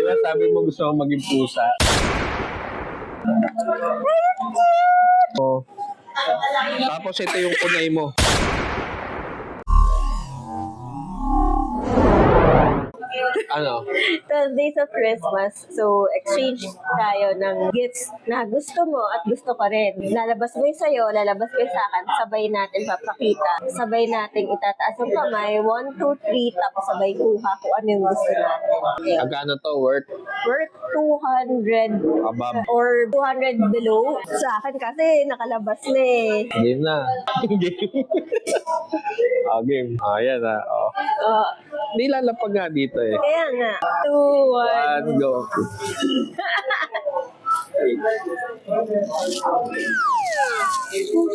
ba sabi mo gusto kong maging pusa? Oh. Tapos ito yung kunay mo. Ano? 12 days of Christmas. So, exchange tayo ng gifts na gusto mo at gusto ko rin. Lalabas mo yung sa'yo, lalabas ko yung sa akin, sabay natin papakita. Sabay natin itataas ang kamay, 1, 2, 3, tapos sabay kuha kung ano yung gusto natin. Yeah. Magkano to worth? Worth 200 Above. or 200 below. Sa akin kasi nakalabas na eh. Game na. Game. Game. Yan na. Hindi lalapag nga dito eh. Kaya nga. 2, 1. 1, go.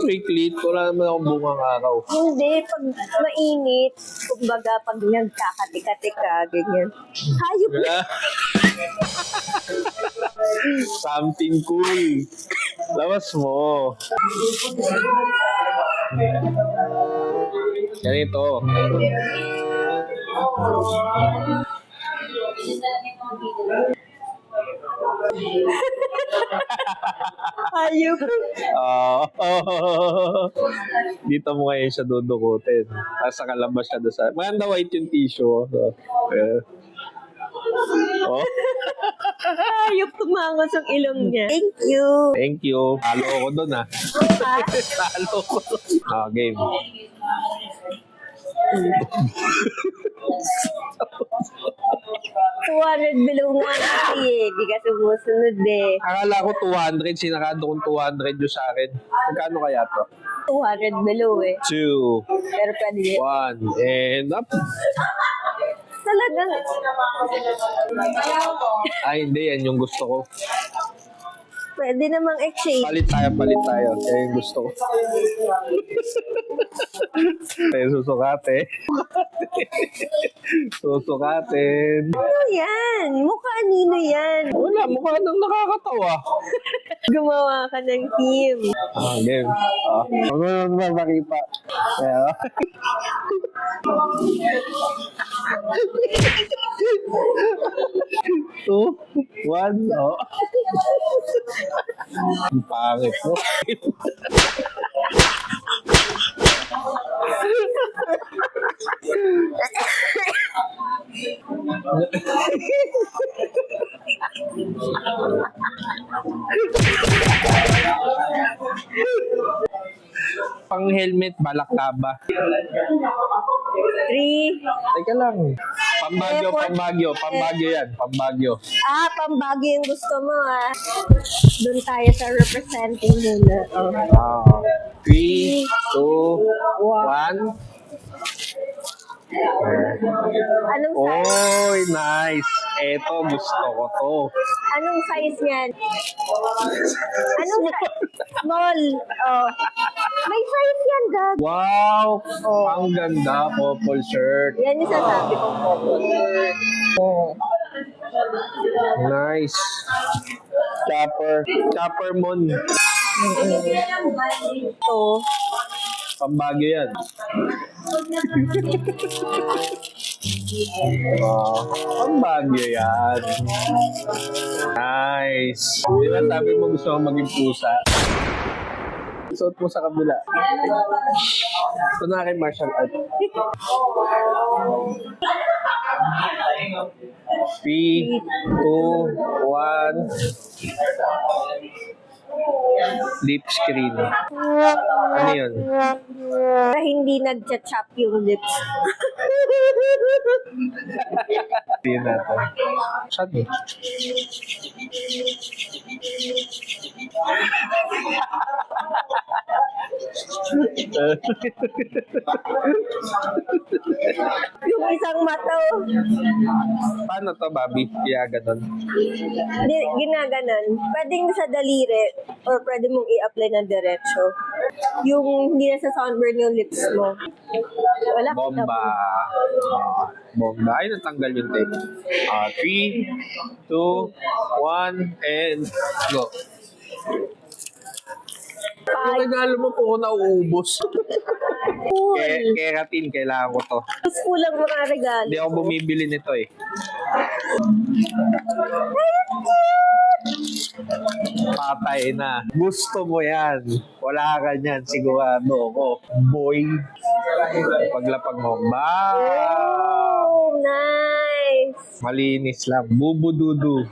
Freaklit. Wala naman akong bungang araw. Hindi, pag mainit, kumbaga pag nagkakatika-tika, ganyan. Hayop na. Something cool. Labas mo. Ganito. Hayop. Dito mo ngayon siya dudukutin. Tapos nakalabas siya doon sa... Maganda white yung tissue. So, Hayop tumangos ang ilong niya. Thank you. Thank you. Talo ko doon ah. Talo ko. Game. 200 below nga kasi eh. Di ka sumusunod eh. Akala ko 200. Sinakado kong 200 yung sa akin. Magkano kaya to? 200 below eh. 2, Pero pwede yun. 1, and up. Talagang. Ay, hindi. Yan yung gusto ko. Pwede namang exchange. Palit tayo. Yan yung gusto ko. Susukate. Susukatin. Ano yan? Mukha nino yan. Wala, mukha nang nakakatawa. Gumawa ka ng team. Game. Huwag mo naman makita. Kaya, 2, 1, Ang pangit mo. Pang helmet, balaklava. 3. Teka lang. Pambagyo yan. Pambagyo. Pambagyo yung gusto mo ah. Doon tayo sa representing muna. 3, 2, 1. Anong size? Oy, nice. Eto, gusto ko to. Anong size yan? Anong small? May size yan, Gag. Wow! Ang ganda, purple shirt. Yan yung sasabi kong purple. Nice. Chopper Mon. Pambagyo yan. Pambagyo yan. Nice. Di ba sabi mo gusto kong maging pusa? Suot mo sa kabila. Ito na kay martial art. 3, 2, 1. Lip screen. Ano yun? Para hindi nag-chop yung lips. Hindi natin. Saan eh? Yung isang mata. Paano to, Bobby? Kaya ganun. Ginaganon. Pwedeng sa daliri or pwede mong i-apply na diretso. Yung hindi na sa sunburn yung lips mo. Wala kita Bomba. mo. Bomba. Ay, natanggal yung tape. 3, 2, 1, and go. Yung regalo mo po ko nauubos. Cool. Keratin, kailangan ko to. Mas kulang mga regalo. Hindi ako bumibili nito eh. Patay na. Gusto mo yan. Wala ka niyan. Sigurado ako. Boy. Paglapag mo. Ba! Oh, nice. Malinis lang. Bubududu.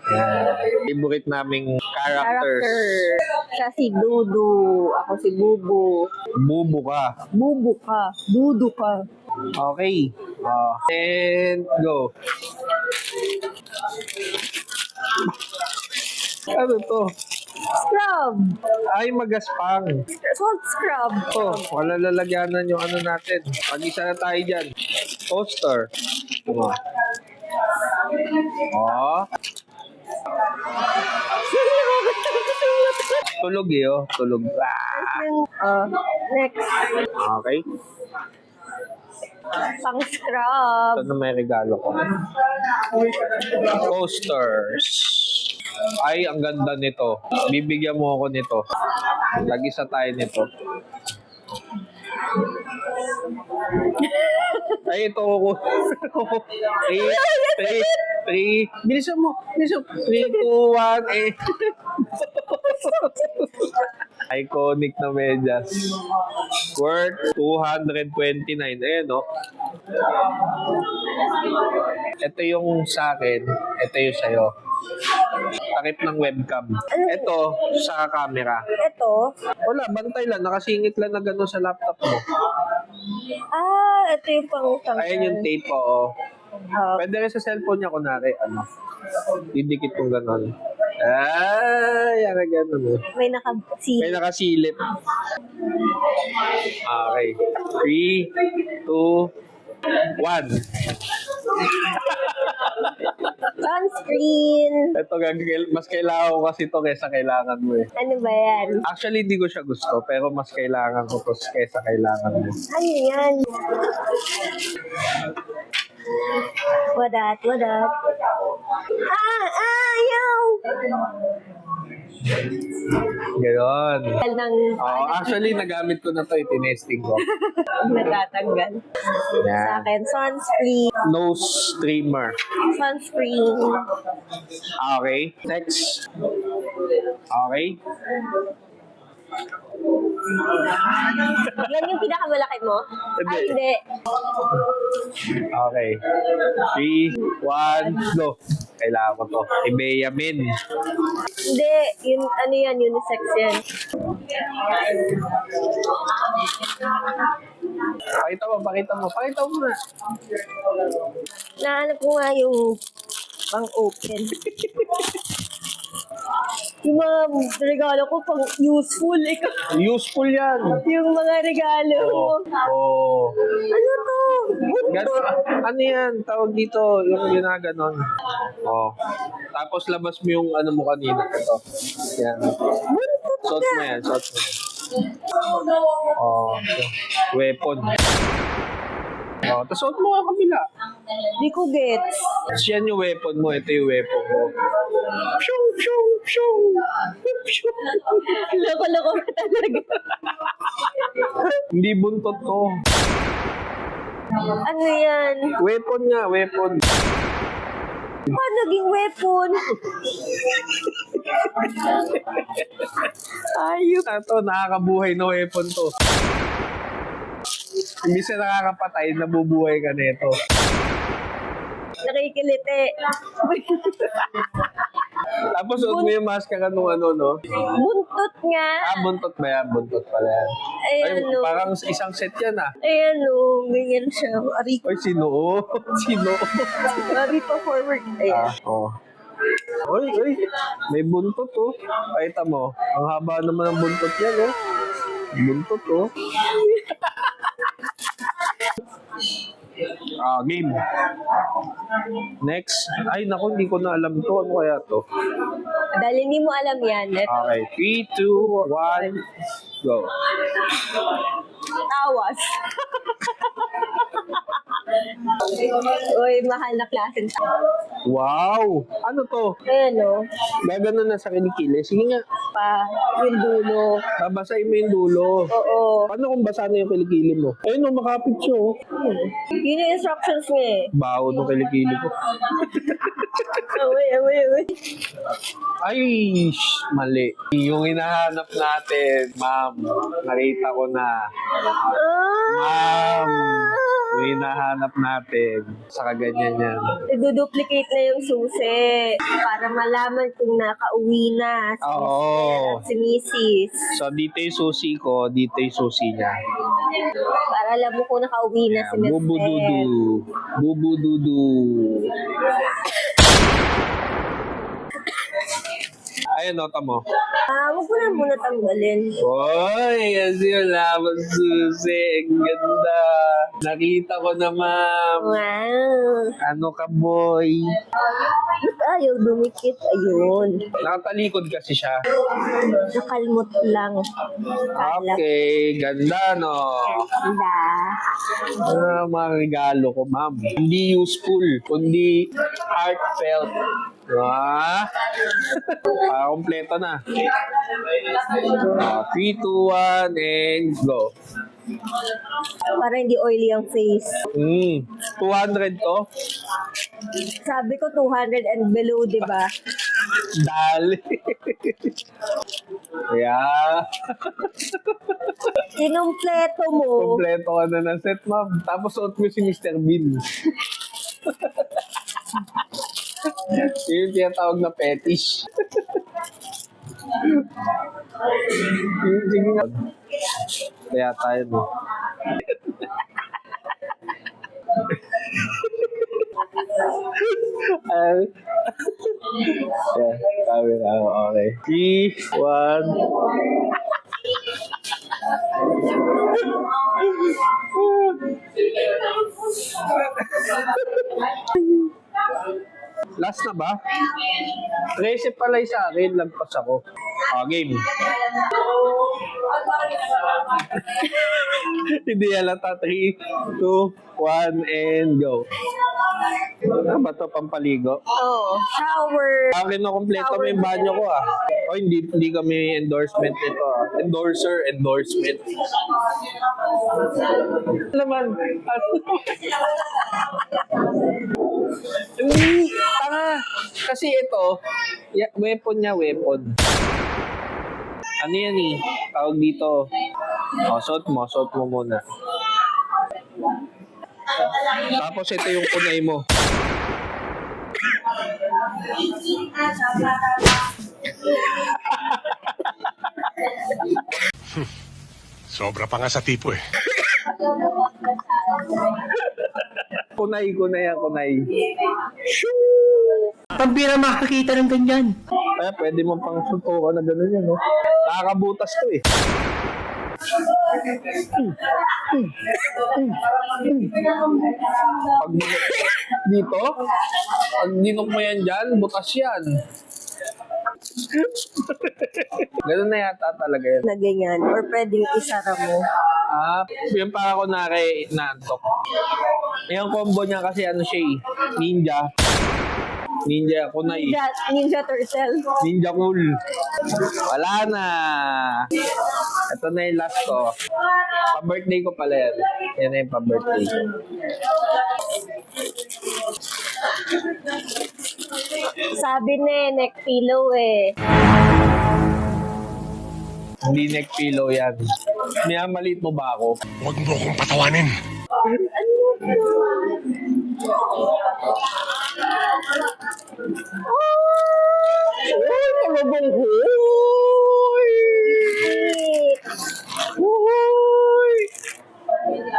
Yan. Favorite naming characters. Character. Siya si Dudu. Ako si Bubu. Bubu ka. Bubu ka. Dudu ka. Okay. And go. Ano to? Scrub. Ay, magaspang. Salt scrub. Oh, wala lalagyanan yung ano natin. Pag-isa na tayo dyan. Poster. Oh. Tulog eh, oh. Tulog. Ah. Next. Okay. Pang scrub. Ito na may regalo ko. Posters. Ay, ang ganda nito. Bibigyan mo ako nito. Lagi-isa tayo nito. Ay, ito ako. 3. Bilisan mo. 3, 2, 1, eh. Iconic na medyas. Worth 229. Ayan, no? Ito yung sa akin. Ito yung sa'yo. Takip ng webcam. Ito, sa camera. Ito. Wala, bantay lang. Nakasingit lang na gano'n sa laptop mo. Ito yung pang Ayan yung tape, oo. Pwede rin sa cellphone niya, kunwari, didikit kong gano'n. Ay, yan na gano'n. May nakasilip. May nakasilip. Okay. 3, 2, 1. Sunscreen. Ito, mas kailangan ko kasi ito kaysa kailangan mo eh. Ano ba yan? Actually, hindi ko siya gusto, pero mas kailangan ko to kaysa kailangan mo. Ano yan? Wadat, wadat. Ayaw! Ganon. Ng Actually, nagamit ko na to, tinesting ko. natatanggal. Sa Yan. akin, sunscreen. Nose trimmer. Sunscreen. Okay. Next. Okay. Yan yung pinakamalaki mo? Hindi. Ay, hindi. Okay. 3, 1, go. Kailangan ko to. Ibea Min. Hindi. Yun, ano yan? Unisex yan. Pakita mo. Pakita mo na. Nahanap ko nga yung pang-open. Yung mga regalo ko pang useful. Ikaw. Useful yan. Yung mga regalo mo. Oh. Ano to? Ano yan? Tawag dito, yung ginaganon. Oh. Tapos labas mo yung ano mo kanina. Ito. Yan. Suot mo yan. Oh. Weapon. Oh, tapos suot mo ang kabila. Di ko gets. Tapos yan yung weapon mo. Ito yung weapon mo. Pyong, pyong, pyong. Pyong. Loko-loko ka talaga. Hindi buntot to. Ano yan? Weapon nga, weapon. Paano naging weapon? Ayos. Ito, nakakabuhay na weapon to. Imbis na nakakapatay, nabubuhay ka nito. Nakikiliti. Tapos suot mo yung maskara nung ano, no? Buntot nga. Buntot ba yan? Buntot pala yan. Ayan, no. Parang isang set yan, Ayan, no. Ganyan siya. Ari, Ay, sino? Sino? ari pa forward. Ayan. Oh. Oy, may buntot, oh. Pakita mo. Ang haba naman ng buntot yan, oh. Buntot, oh. Game. Next. Ay, naku, hindi ko na alam to. Ano kaya to? Dahil hindi mo alam yan. Ito. Okay. 3, 2, 1, go. Tawas. Uy, mahal na klase. Wow! Ano to? Ayan o. Gaganon na sa kilikili. Sige nga, Pa, yung dulo. babasahin mo yung dulo. Oo. Paano kung basa na yung kilikili mo? Ayun o, makapit siya oh. Yun yung instructions niya eh. Baho ng kilikili ko. Away. Ay, mali. Yung hinahanap natin, ma'am, nakita ko na. Ma'am, yung hinahanap natin. Saka ganyan yan. Iduduplicate na yung susi para malaman kung nakauwi na si Oo. Mr. at si Mrs. So, dito yung susi ko, dito yung susi niya. Para alam mo kung nakauwi na si Mr. Bubududu. Bubududu. Ayun, nota mo. Huwag mo na muna tanggalin. Oy, kasi wala akong susi. Ang ganda. Nakita ko na, ma'am. Wow. Ano ka, boy? Ba't ayaw dumikit? Ayun. Nakatalikod kasi siya. Nakalmot lang. Kala. Okay, ganda, no? Ganda. Mga regalo ko, ma'am. Hindi useful, kundi heartfelt. Ah, kompleto na. 3, 2, 1, and go. Para hindi oily ang face. 200 to? Sabi ko 200 and below, di ba? Dali. Yeah. Kinumpleto mo. Kompleto ka na ng set, ma'am. Tapos suot mo si Mr. Bean. Yun yung tinatawag na fetish. Sige nga. Kaya tayo, no? Yeah, camera. Okay. 3, 1. Last na ba? Naisip pala yung sa akin, lagpas ako. Game. Hindi halata. 3, 2, 1, and go. Ano ba ito? Pampaligo? Oh, shower. Akin na kompleto mo yung banyo ko ah. O hindi kami endorsement nito ah. Endorsement. Naman. Tanga. Kasi ito, weapon niya. Ano yan eh? Tawag dito. Suot mo muna. Tapos ito yung kunay mo. Sobra pa nga sa tipo eh. Kunay. Pambira makakita ng ganyan. Kaya pwede mo pang suntukan na gano'n yan, no? Nakakabutas to eh. Pag dito, pag dinok mo yan dyan, butas yan. Ganun na yata talaga yan. Na ganyan. Or pwedeng isara mo. Yung para ko naantok. Yung combo niya kasi ano siya eh, Ninja kunay. Ninja turtle. Ninja cool. Wala na. Ito na yung last ko. Pa-birthday ko pala yan. Yan na yung pa-birthday. Sabi neck pillow eh. Hindi neck pillow yan. Maliit mo ba ako? Huwag mo akong patawanin. Uy, talagang huy! Huy!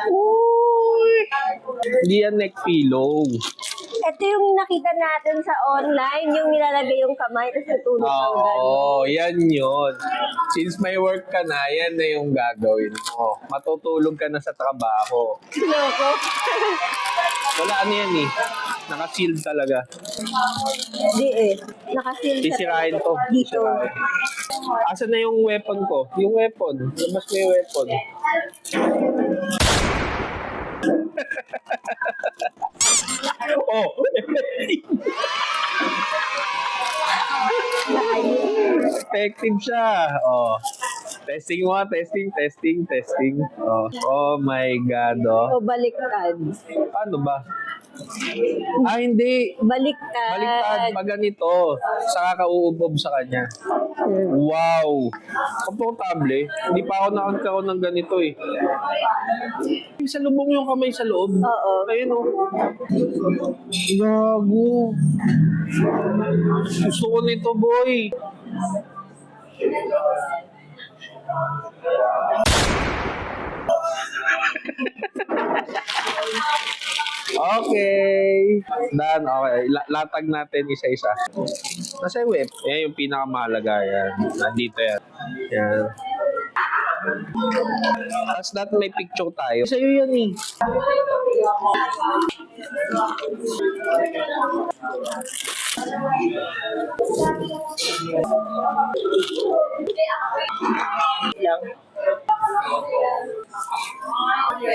Huy! Hindi yan neck pillow. Ito yung nakita natin sa online, yung nilalagay yung kamay tapos natulog ang gano'n. Oo, yan yun. Since may work ka na, yan na yung gagawin mo. Matutulog ka na sa trabaho. Loko. Wala ano yan eh. Naka-sealed talaga. Di eh. Nakasil sa Sisirain to. dito. Sisirain. Asan na yung weapon ko? Yung weapon. Labas mo yung weapon. Oh, effective siya. Oh. Testing mo, testing. Oh my God, oh. O baliktad. Paano ba? Hindi. Baliktad. Baliktad, pag ganito, saka ka uubob sa kanya. Wow! Komportable. Hindi pa ako nakagkaroon ng ganito eh. Sa lubong yung kamay sa loob. Oo. Ayun oh. Gago. Gusto ko nito, boy. Okay. Done. Okay. Latag natin isa-isa. Nasa yung whip. Yan yung pinakamahalaga. Yan. Nandito yan. Yan. Tapos natin may picture tayo. Sa'yo yan eh.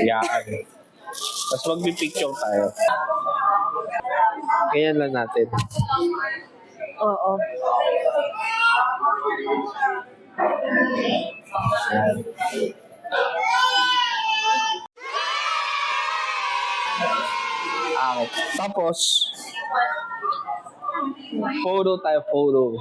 Yan. Tapos mag-picture tayo. Ganyan lang natin. Oo. Yan. Okay. Tapos, photo tayo, photo.